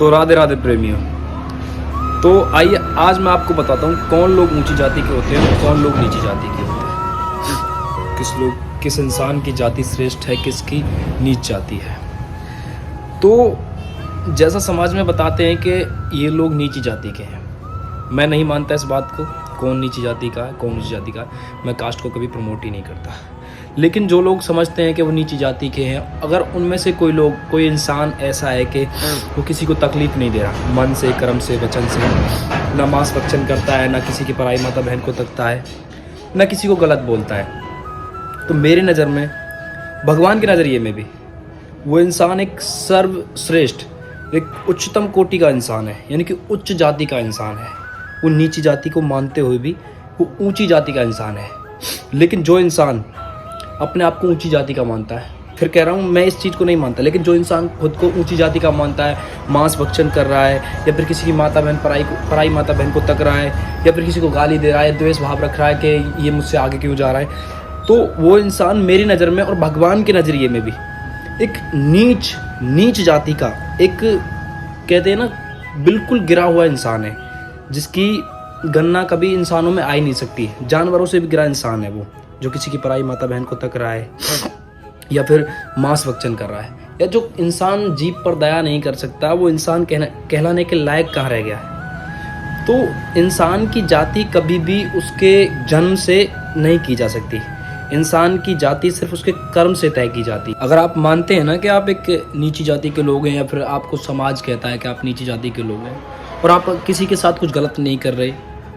तो राधे राधे प्रेमियों। तो आइए आज मैं आपको बताता हूँ कौन लोग ऊंची जाति के होते हैं और कौन लोग नीची जाति के होते हैं। किस इंसान की जाति श्रेष्ठ है, किसकी नीच जाति है। तो जैसा समाज में बताते हैं कि ये लोग नीची जाति के हैं, मैं नहीं मानता इस बात को। कौन नीची जाति का है, कौन ऊंची जाति का है, मैं कास्ट को कभी प्रमोट ही नहीं करता। लेकिन जो लोग समझते हैं कि वो नीची जाति के हैं, अगर उनमें से कोई इंसान ऐसा है कि वो किसी को तकलीफ़ नहीं दे रहा, मन से, कर्म से, वचन से, ना मांस भक्षण करता है, ना किसी की पराई माता बहन को तकता है, ना किसी को गलत बोलता है, तो मेरी नज़र में, भगवान के नज़रिए में भी वो इंसान एक सर्वश्रेष्ठ, एक उच्चतम कोटि का इंसान है, यानी कि उच्च जाति का इंसान है। वो नीची जाति को मानते हुए भी वो ऊंची जाति का इंसान है। लेकिन जो इंसान अपने आप को ऊंची जाति का मानता है, फिर कह रहा हूँ मैं इस चीज़ को नहीं मानता, लेकिन जो इंसान खुद को ऊंची जाति का मानता है, मांस भक्षण कर रहा है, या फिर किसी की माता बहन पराई माता बहन को तक रहा है, या फिर किसी को गाली दे रहा है, द्वेष भाव रख रहा है कि ये मुझसे आगे क्यों जा रहा है, तो वो इंसान मेरी नज़र में और भगवान के नज़रिए में भी एक नीच जाति का, एक कहते हैं ना बिल्कुल गिरा हुआ इंसान है, जिसकी गणना कभी इंसानों में आ ही नहीं सकती। जानवरों से भी गिरा इंसान है वो, जो किसी की पराई माता बहन को तक रहा है, या फिर मांस भक्षण कर रहा है, या जो इंसान जीव पर दया नहीं कर सकता, वो इंसान कहलाने के लायक कहाँ रह गया है। तो इंसान की जाति कभी भी उसके जन्म से नहीं की जा सकती। इंसान की जाति सिर्फ उसके कर्म से तय की जाती। अगर आप मानते हैं ना कि आप एक नीची जाति के लोग हैं, या फिर आपको समाज कहता है कि आप नीची जाति के लोग हैं, और आप किसी के साथ कुछ गलत नहीं कर रहे,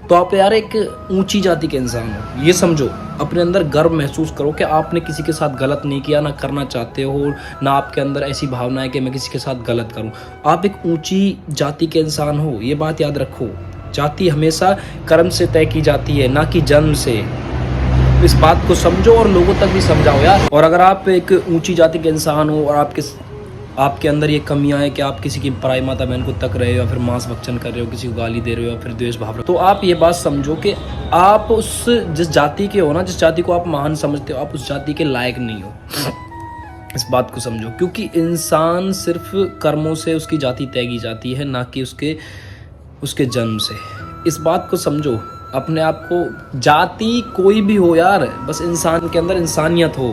तो आप यार एक ऊंची जाति के इंसान हो। ये समझो, अपने अंदर गर्व महसूस करो कि आपने किसी के साथ गलत नहीं किया, ना करना चाहते हो, ना आपके अंदर ऐसी भावना है कि मैं किसी के साथ गलत करूं। आप एक ऊंची जाति के इंसान हो, ये बात याद रखो। जाति हमेशा कर्म से तय की जाती है, ना कि जन्म से। इस बात को समझो और लोगों तक भी समझाओ यार। और अगर आप एक ऊंची जाति के इंसान हो और आपके अंदर ये कमियां हैं कि आप किसी की पराई माता बहन को तक रहे हो, या फिर मांस भक्षण कर रहे हो, किसी को गाली दे रहे हो, या फिर द्वेष भाव रहे हो, तो आप ये बात समझो कि आप जिस जाति के हो ना, जिस जाति को आप महान समझते हो, आप उस जाति के लायक नहीं हो। इस बात को समझो, क्योंकि इंसान सिर्फ कर्मों से उसकी जाति तय की जाती है, ना कि उसके जन्म से। इस बात को समझो। अपने आप को, जाति कोई भी हो यार, बस इंसान के अंदर इंसानियत हो।